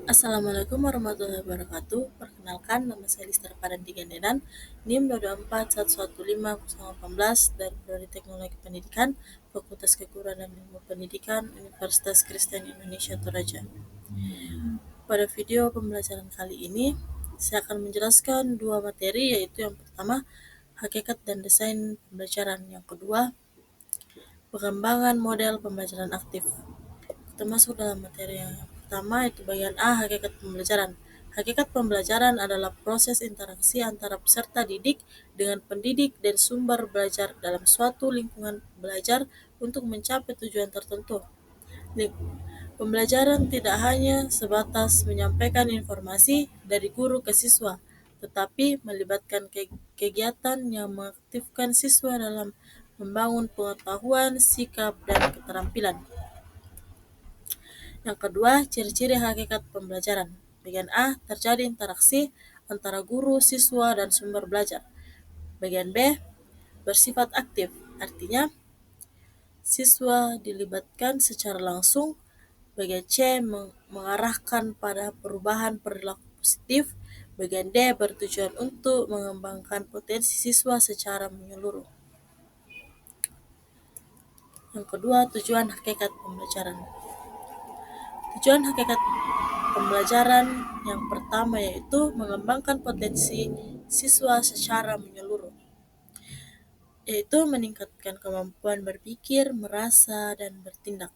Assalamualaikum warahmatullahi wabarakatuh. Perkenalkan, nama saya Listar Padanti Gandenan, NIM 224115018 dari Prodi Teknologi Pendidikan, Fakultas Keguruan dan Ilmu Pendidikan, Universitas Kristen Indonesia Toraja. Pada video pembelajaran kali ini, saya akan menjelaskan dua materi, yaitu yang pertama, hakikat dan desain pembelajaran. Yang kedua, pengembangan model pembelajaran aktif. Kita masuk dalam materi yang pertama, yaitu bagian A, hakikat pembelajaran. Hakikat pembelajaran adalah proses interaksi antara peserta didik dengan pendidik dan sumber belajar dalam suatu lingkungan belajar untuk mencapai tujuan tertentu. Pembelajaran tidak hanya sebatas menyampaikan informasi dari guru ke siswa, tetapi melibatkan kegiatan yang mengaktifkan siswa dalam membangun pengetahuan, sikap, dan keterampilan. Yang kedua, ciri-ciri hakikat pembelajaran. Bagian A, terjadi interaksi antara guru, siswa, dan sumber belajar. Bagian B, bersifat aktif, artinya siswa dilibatkan secara langsung. Bagian C, mengarahkan pada perubahan perilaku positif. Bagian D, bertujuan untuk mengembangkan potensi siswa secara menyeluruh. Yang kedua, tujuan hakikat pembelajaran. Tujuan hakikat pembelajaran yang pertama yaitu mengembangkan potensi siswa secara menyeluruh, yaitu meningkatkan kemampuan berpikir, merasa, dan bertindak,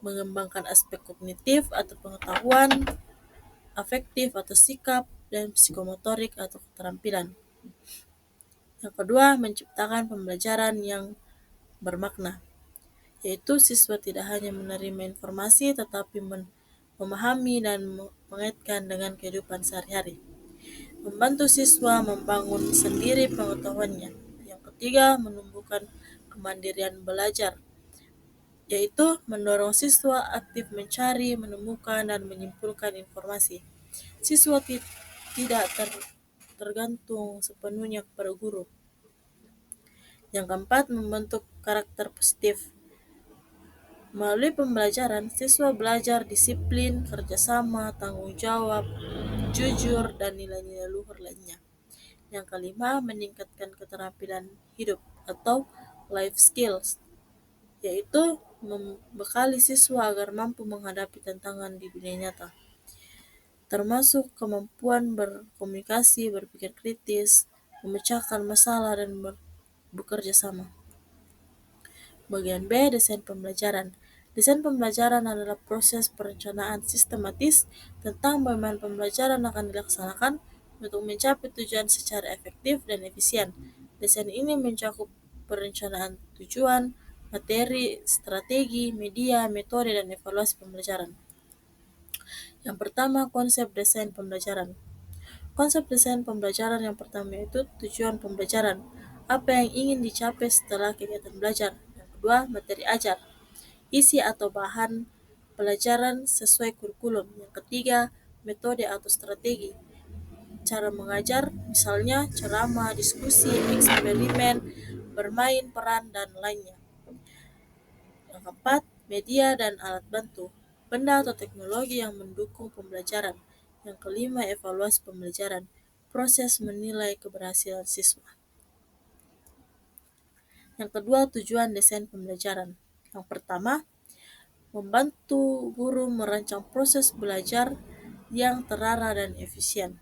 mengembangkan aspek kognitif atau pengetahuan, afektif atau sikap, dan psikomotorik atau keterampilan. Yang kedua, menciptakan pembelajaran yang bermakna, yaitu siswa tidak hanya menerima informasi tetapi memahami dan mengaitkan dengan kehidupan sehari-hari. Membantu siswa membangun sendiri pengetahuannya. Yang ketiga, menumbuhkan kemandirian belajar, yaitu mendorong siswa aktif mencari, menemukan, dan menyimpulkan informasi. Siswa tidak tergantung sepenuhnya kepada guru. Yang keempat, membentuk karakter positif. Melalui pembelajaran, siswa belajar disiplin, kerjasama, tanggung jawab, jujur, dan nilai-nilai luhur lainnya. Yang kelima, meningkatkan keterampilan hidup atau life skills, yaitu membekali siswa agar mampu menghadapi tantangan di dunia nyata, termasuk kemampuan berkomunikasi, berpikir kritis, memecahkan masalah, dan bekerja sama. Bagian B, desain pembelajaran. Desain pembelajaran adalah proses perencanaan sistematis tentang bagaimana pembelajaran akan dilaksanakan untuk mencapai tujuan secara efektif dan efisien. Desain ini mencakup perencanaan tujuan, materi, strategi, media, metode, dan evaluasi pembelajaran. Yang pertama, konsep desain pembelajaran. Konsep desain pembelajaran yang pertama itu tujuan pembelajaran. Apa yang ingin dicapai setelah kegiatan belajar. Yang kedua, materi ajar. Isi atau bahan pelajaran sesuai kurikulum. Yang ketiga, metode atau strategi. Cara mengajar, misalnya ceramah, diskusi, eksperimen, bermain peran, dan lainnya. Yang keempat, media dan alat bantu. Benda atau teknologi yang mendukung pembelajaran. Yang kelima, evaluasi pembelajaran. Proses menilai keberhasilan siswa. Yang kedua, tujuan desain pembelajaran. Yang pertama, membantu guru merancang proses belajar yang terarah dan efisien.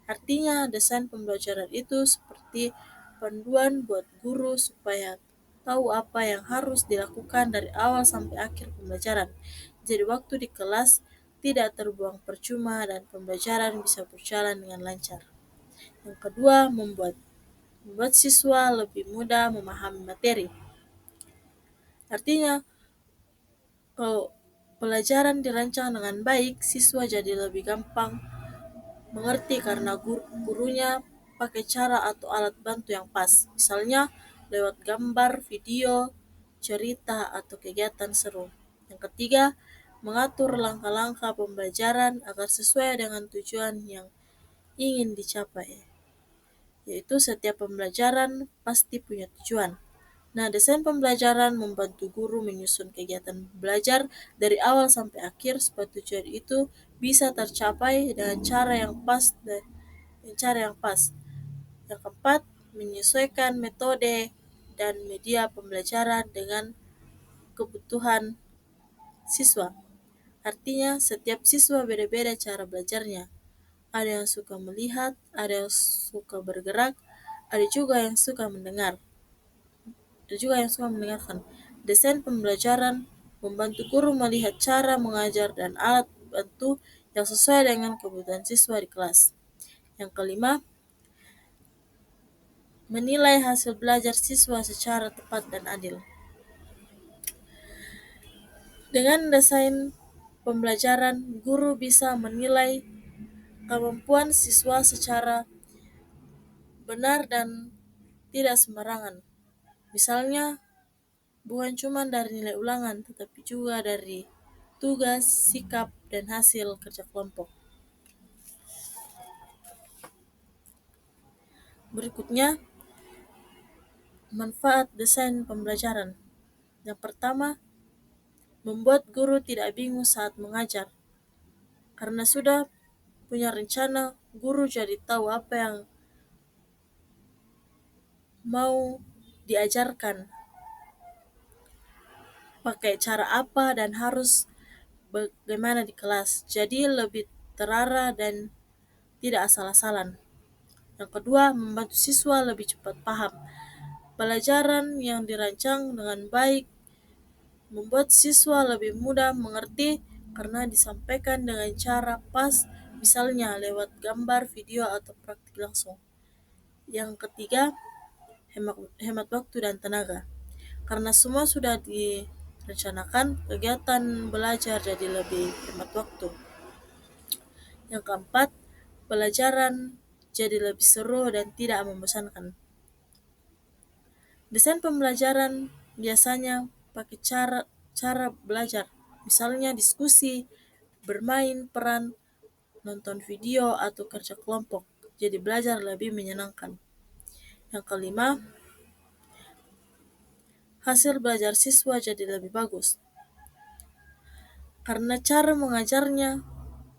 Artinya, desain pembelajaran itu seperti panduan buat guru supaya tahu apa yang harus dilakukan dari awal sampai akhir pembelajaran. Jadi waktu di kelas tidak terbuang percuma dan pembelajaran bisa berjalan dengan lancar. Yang kedua, membuat siswa lebih mudah memahami materi. Artinya, kalau pelajaran dirancang dengan baik, siswa jadi lebih gampang mengerti karena gurunya pakai cara atau alat bantu yang pas. Misalnya lewat gambar, video, cerita, atau kegiatan seru. Yang ketiga, mengatur langkah-langkah pembelajaran agar sesuai dengan tujuan yang ingin dicapai. Yaitu setiap pembelajaran pasti punya tujuan. Nah, desain pembelajaran membantu guru menyusun kegiatan belajar dari awal sampai akhir supaya tujuan itu bisa tercapai dengan cara yang pas. Yang keempat, menyesuaikan metode dan media pembelajaran dengan kebutuhan siswa. Artinya, setiap siswa beda-beda cara belajarnya. Ada yang suka melihat, ada yang suka bergerak, ada juga yang suka mendengar. Ada juga yang suka mendengarkan. Desain pembelajaran membantu guru melihat cara mengajar dan alat bantu yang sesuai dengan kebutuhan siswa di kelas. Yang kelima, menilai hasil belajar siswa secara tepat dan adil. Dengan desain pembelajaran, guru bisa menilai kemampuan siswa secara benar dan tidak sembarangan. Misalnya, bukan cuma dari nilai ulangan, tetapi juga dari tugas, sikap, dan hasil kerja kelompok. Berikutnya, manfaat desain pembelajaran. Yang pertama, membuat guru tidak bingung saat mengajar. Karena sudah punya rencana, guru jadi tahu apa yang mau diajarkan, pakai cara apa, dan harus bagaimana di kelas. Jadi lebih terarah dan tidak asal-asalan. Yang kedua, membantu siswa lebih cepat paham. Pelajaran yang dirancang dengan baik membuat siswa lebih mudah mengerti karena disampaikan dengan cara pas, misalnya lewat gambar, video, atau praktik langsung. Yang ketiga, hemat waktu dan tenaga. Karena semua sudah direncanakan, kegiatan belajar jadi lebih hemat waktu. Yang keempat, pelajaran jadi lebih seru dan tidak membosankan. Desain pembelajaran biasanya pakai cara belajar, misalnya diskusi, bermain peran, nonton video, atau kerja kelompok. Jadi belajar lebih menyenangkan. Yang kelima, hasil belajar siswa jadi lebih bagus. Karena cara mengajarnya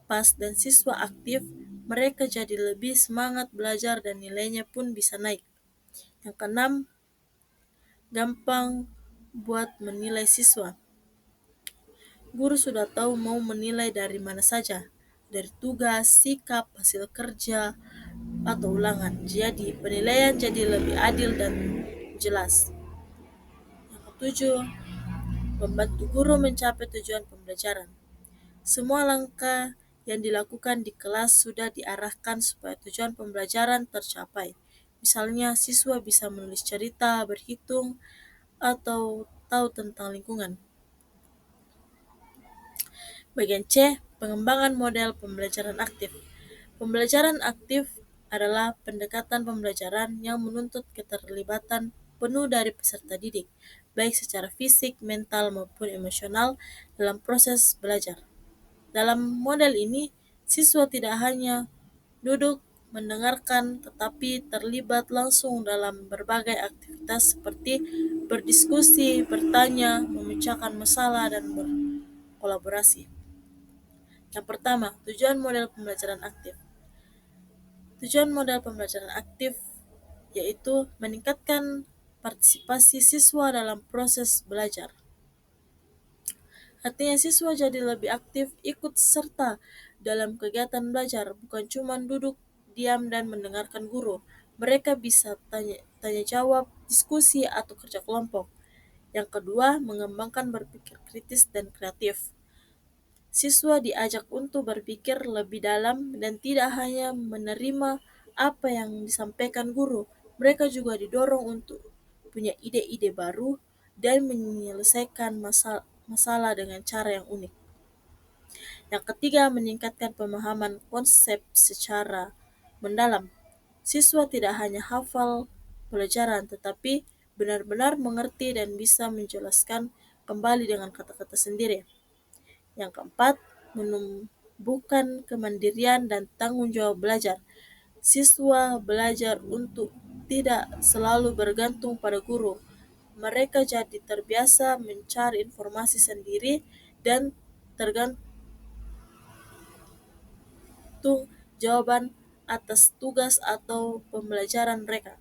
pas dan siswa aktif, mereka jadi lebih semangat belajar dan nilainya pun bisa naik. Yang keenam, gampang buat menilai siswa. Guru sudah tahu mau menilai dari mana saja, dari tugas, sikap, hasil kerja, atau ulangan. Jadi, penilaian jadi lebih adil dan jelas. Yang ketujuh, membantu guru mencapai tujuan pembelajaran. Semua langkah yang dilakukan di kelas sudah diarahkan supaya tujuan pembelajaran tercapai. Misalnya, siswa bisa menulis cerita, berhitung, atau tahu tentang lingkungan. Bagian C, pengembangan model pembelajaran aktif. Pembelajaran aktif adalah pendekatan pembelajaran yang menuntut keterlibatan penuh dari peserta didik, baik secara fisik, mental, maupun emosional dalam proses belajar. Dalam model ini, siswa tidak hanya duduk mendengarkan, tetapi terlibat langsung dalam berbagai aktivitas seperti berdiskusi, bertanya, memecahkan masalah, dan berkolaborasi. Yang pertama, tujuan model pembelajaran aktif. Tujuan model pembelajaran aktif yaitu meningkatkan partisipasi siswa dalam proses belajar. Artinya siswa jadi lebih aktif ikut serta dalam kegiatan belajar, bukan cuma duduk diam dan mendengarkan guru. Mereka bisa tanya jawab, diskusi, atau kerja kelompok. Yang kedua, mengembangkan berpikir kritis dan kreatif. Siswa diajak untuk berpikir lebih dalam dan tidak hanya menerima apa yang disampaikan guru. Mereka juga didorong untuk punya ide-ide baru dan menyelesaikan masalah dengan cara yang unik. Yang ketiga, meningkatkan pemahaman konsep secara mendalam. Siswa tidak hanya hafal pelajaran, tetapi benar-benar mengerti dan bisa menjelaskan kembali dengan kata-kata sendiri. Yang keempat, menumbuhkan kemandirian dan tanggung jawab belajar. Siswa belajar untuk tidak selalu bergantung pada guru, Mereka jadi terbiasa mencari informasi sendiri dan tergantung jawaban atas tugas atau pembelajaran mereka.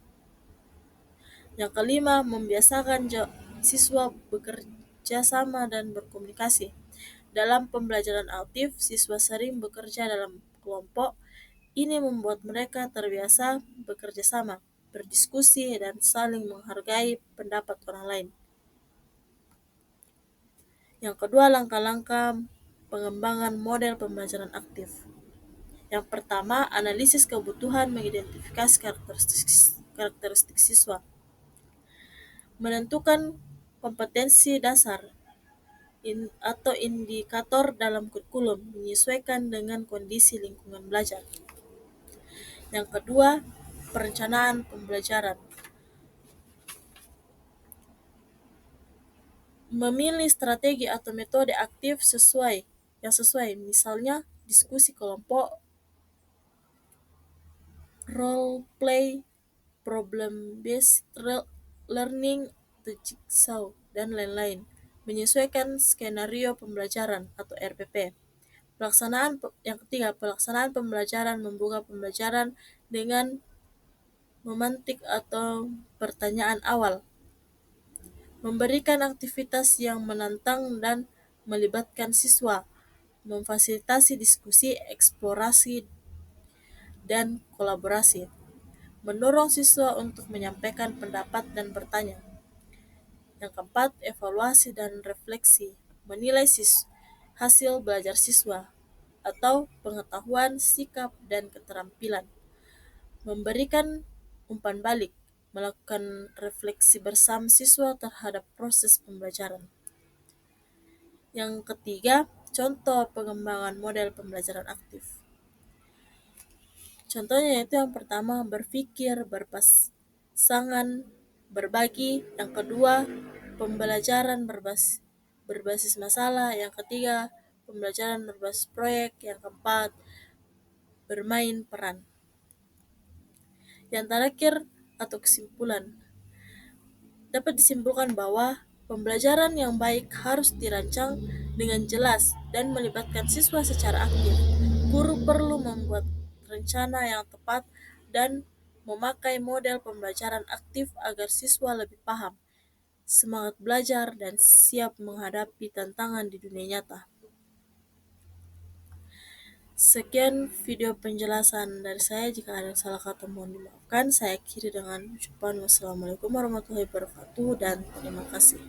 Yang kelima, membiasakan siswa bekerja sama dan berkomunikasi. Dalam pembelajaran aktif, siswa sering bekerja dalam kelompok. Ini membuat mereka terbiasa bekerja sama, berdiskusi, dan saling menghargai pendapat orang lain. Yang kedua, langkah-langkah pengembangan model pembelajaran aktif. Yang pertama, analisis kebutuhan mengidentifikasi karakteristik siswa. Menentukan kompetensi dasar atau indikator dalam kurikulum menyesuaikan dengan kondisi lingkungan belajar. Yang kedua, perencanaan pembelajaran. Memilih strategi atau metode aktif yang sesuai, misalnya diskusi kelompok, role play, problem based learning, atau jigsaw, dan lain-lain. Menyesuaikan skenario pembelajaran atau RPP. Yang ketiga, pelaksanaan pembelajaran membuka pembelajaran dengan memantik atau pertanyaan awal. Memberikan aktivitas yang menantang dan melibatkan siswa, memfasilitasi diskusi, eksplorasi, dan kolaborasi. Mendorong siswa untuk menyampaikan pendapat dan bertanya. Yang keempat, evaluasi dan refleksi. Menilai hasil belajar siswa atau pengetahuan, sikap, dan keterampilan. Memberikan umpan balik, melakukan refleksi bersama siswa terhadap proses pembelajaran. Yang ketiga, contoh pengembangan model pembelajaran aktif. Contohnya yaitu yang pertama, berpikir, berpasangan, berbagi. Yang kedua, pembelajaran berbasis masalah. Yang ketiga, pembelajaran berbasis proyek. Yang keempat, bermain peran. Yang terakhir atau kesimpulan, dapat disimpulkan bahwa pembelajaran yang baik harus dirancang dengan jelas dan melibatkan siswa secara aktif. Guru perlu membuat rencana yang tepat dan memakai model pembelajaran aktif agar siswa lebih paham, semangat belajar, dan siap menghadapi tantangan di dunia nyata. Sekian video penjelasan dari saya. Jika ada yang salah kata mohon dimaafkan. Saya akhiri dengan ucapan wassalamualaikum warahmatullahi wabarakatuh dan terima kasih.